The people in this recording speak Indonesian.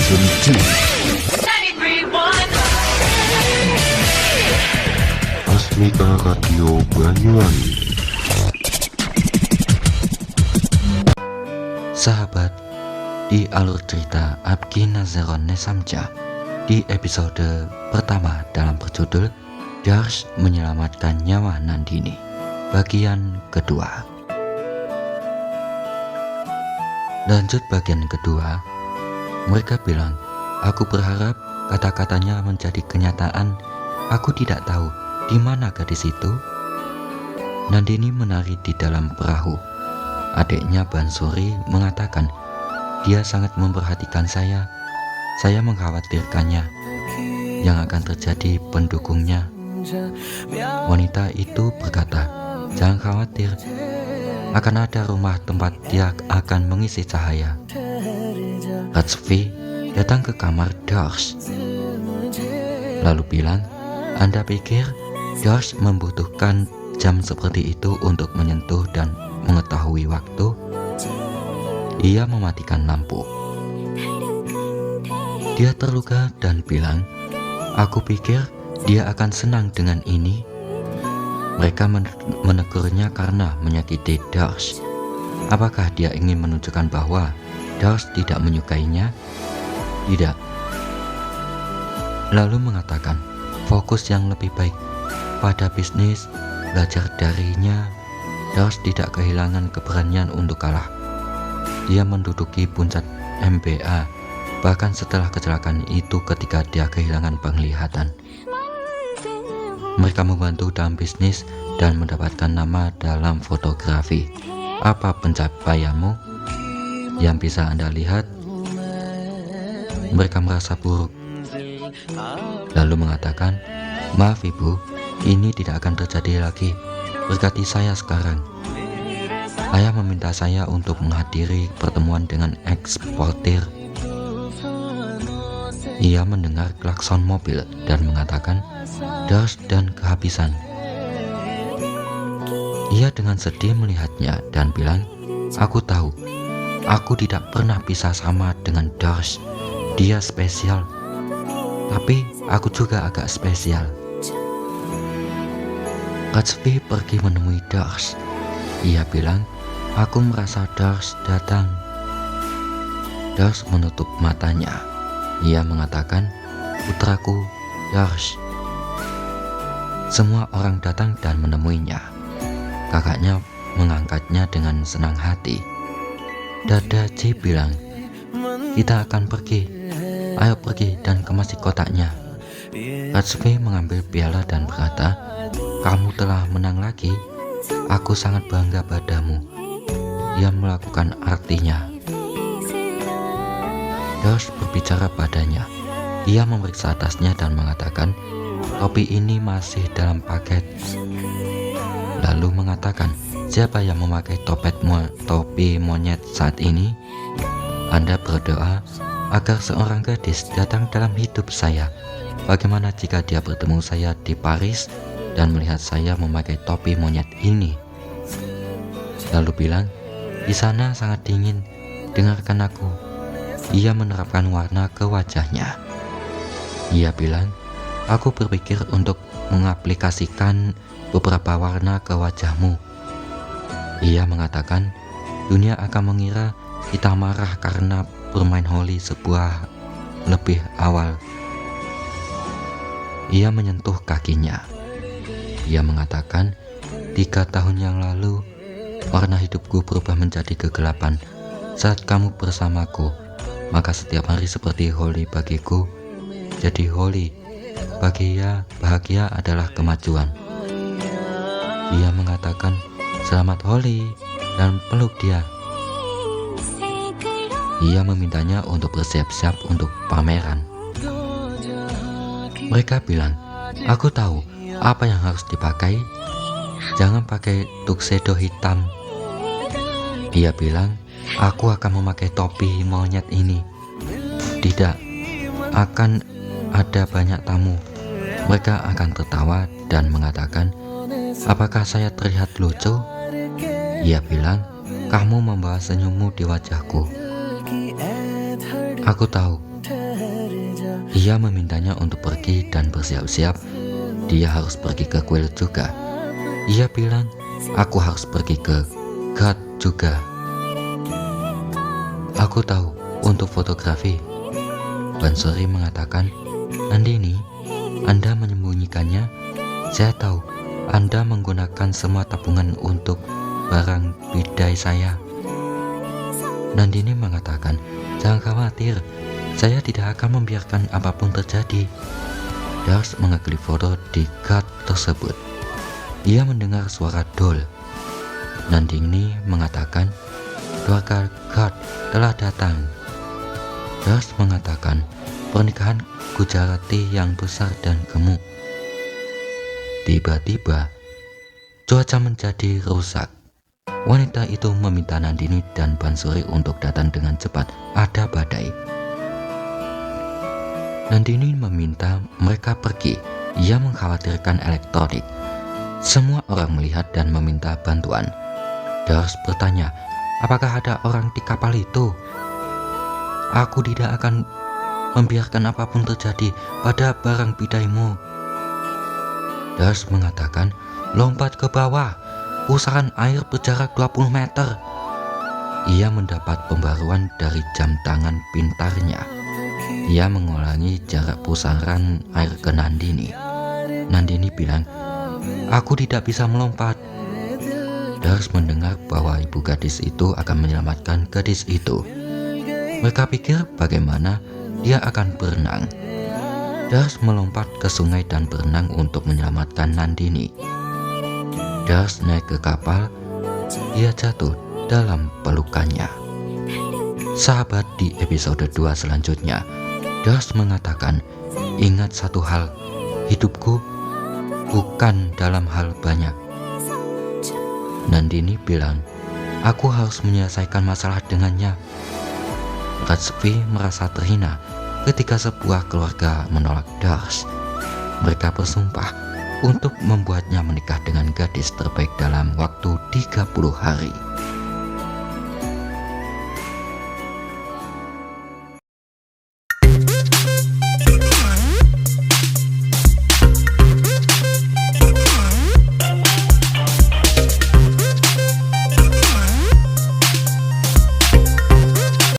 Season 2. Asmita Radio Banyuwangi. Sahabat, di alur cerita Abki Nazaron Nesamja, di episode pertama dalam berjudul Darsh Menyelamatkan Nyawa Nandini, bagian kedua. Lanjut bagian kedua, mereka bilang, aku berharap kata-katanya menjadi kenyataan. Aku tidak tahu di mana gadis itu. Nandini menari di dalam perahu. Adiknya Bansuri mengatakan, dia sangat memperhatikan saya. Saya mengkhawatirkannya. Yang akan terjadi pendukungnya. Wanita itu berkata, jangan khawatir. Akan ada rumah tempat dia akan mengisi cahaya. Ratsvi datang ke kamar Darsh, lalu bilang, Anda pikir Darsh membutuhkan jam seperti itu untuk menyentuh dan mengetahui waktu? Ia mematikan lampu. Dia terluka dan bilang, aku pikir dia akan senang dengan ini. Mereka menegurnya karena menyakiti Darsh. Apakah dia ingin menunjukkan bahwa Darsh tidak menyukainya? Tidak. Lalu mengatakan, fokus yang lebih baik pada bisnis, belajar darinya. Darsh tidak kehilangan keberanian untuk kalah. Dia menduduki puncak MBA, bahkan setelah kecelakaan itu ketika dia kehilangan penglihatan. Mereka membantu dalam bisnis dan mendapatkan nama dalam fotografi. Apa pencapaianmu? Yang bisa Anda lihat, mereka merasa buruk. Lalu mengatakan, maaf ibu, ini tidak akan terjadi lagi. Berkati saya sekarang. Ayah meminta saya untuk menghadiri pertemuan dengan eksportir. Ia mendengar klakson mobil dan mengatakan, Darsh dan kehabisan. Ia dengan sedih melihatnya dan bilang, aku tahu, aku tidak pernah bisa sama dengan Darsh. Dia spesial, tapi aku juga agak spesial. Ratsvi pergi menemui Darsh. Ia bilang, aku merasa Darsh datang. Darsh menutup matanya. Ia mengatakan, putraku Darsh. Semua orang datang dan menemuinya. Kakaknya mengangkatnya dengan senang hati. Dadaji bilang, kita akan pergi. Ayo pergi dan kemasi kotaknya. Ratsvi mengambil piala dan berkata, kamu telah menang lagi. Aku sangat bangga padamu. Dia melakukan artinya. Darsh berbicara padanya. Ia memeriksa tasnya dan mengatakan, topi ini masih dalam paket. Lalu mengatakan, siapa yang memakai topi monyet saat ini? Anda berdoa agar seorang gadis datang dalam hidup saya. Bagaimana jika dia bertemu saya di Paris dan melihat saya memakai topi monyet ini? Lalu bilang, di sana sangat dingin, dengarkan aku. Ia menerapkan warna ke wajahnya. Ia bilang, aku berpikir untuk mengaplikasikan beberapa warna ke wajahmu. Ia mengatakan, dunia akan mengira kita marah karena bermain Holi sebuah lebih awal. Ia menyentuh kakinya. Ia mengatakan, 3 tahun yang lalu, warna hidupku berubah menjadi kegelapan saat kamu bersamaku. Maka setiap hari seperti Holi bagiku. Jadi Holi bagi ia bahagia adalah kemajuan. Ia mengatakan, selamat Holi, dan peluk dia. Ia memintanya untuk bersiap-siap untuk pameran. Mereka bilang, aku tahu apa yang harus dipakai. Jangan pakai tuxedo hitam. Dia bilang, aku akan memakai topi monyet ini. Tidak, akan ada banyak tamu. Mereka akan tertawa dan mengatakan, apakah saya terlihat lucu? Ia bilang, kamu membawa senyummu di wajahku. Aku tahu, Ia memintanya untuk pergi dan bersiap-siap. Dia harus pergi ke kuil juga. Ia bilang, aku harus pergi ke God juga. Aku tahu untuk fotografi. Bansuri mengatakan, Nandini, Anda menyembunyikannya. Saya tahu Anda menggunakan semua tabungan untuk barang bidai saya. Nandini mengatakan, jangan khawatir, saya tidak akan membiarkan apapun terjadi. Dars mengeklik foto di God tersebut. Ia mendengar suara Dol. Nandini mengatakan, keluarga God telah datang. Dars mengatakan, pernikahan Gujarati yang besar dan gemuk. Tiba-tiba, cuaca menjadi rusak. Wanita itu meminta Nandini dan Bansuri untuk datang dengan cepat, ada badai. Nandini meminta mereka pergi. Ia mengkhawatirkan elektronik. Semua orang melihat dan meminta bantuan. Dars bertanya, apakah ada orang di kapal itu? Aku tidak akan membiarkan apapun terjadi pada barang bidaimu. Dars mengatakan, lompat ke bawah. Pusaran air berjarak 20 meter. Ia mendapat pembaruan dari jam tangan pintarnya. Ia mengulangi jarak pusaran air ke Nandini. Nandini bilang, aku tidak bisa melompat. Dars mendengar bahwa ibu gadis itu akan menyelamatkan gadis itu. Mereka pikir bagaimana dia akan berenang. Dars melompat ke sungai dan berenang untuk menyelamatkan Nandini. Dars naik ke kapal, dia jatuh dalam pelukannya. Sahabat, di episode 2 selanjutnya, Dars mengatakan, ingat satu hal, hidupku bukan dalam hal banyak. Nandini bilang, aku harus menyelesaikan masalah dengannya. Rajvi merasa terhina ketika sebuah keluarga menolak Dars. Mereka bersumpah untuk membuatnya menikah dengan gadis terbaik dalam waktu 30 hari.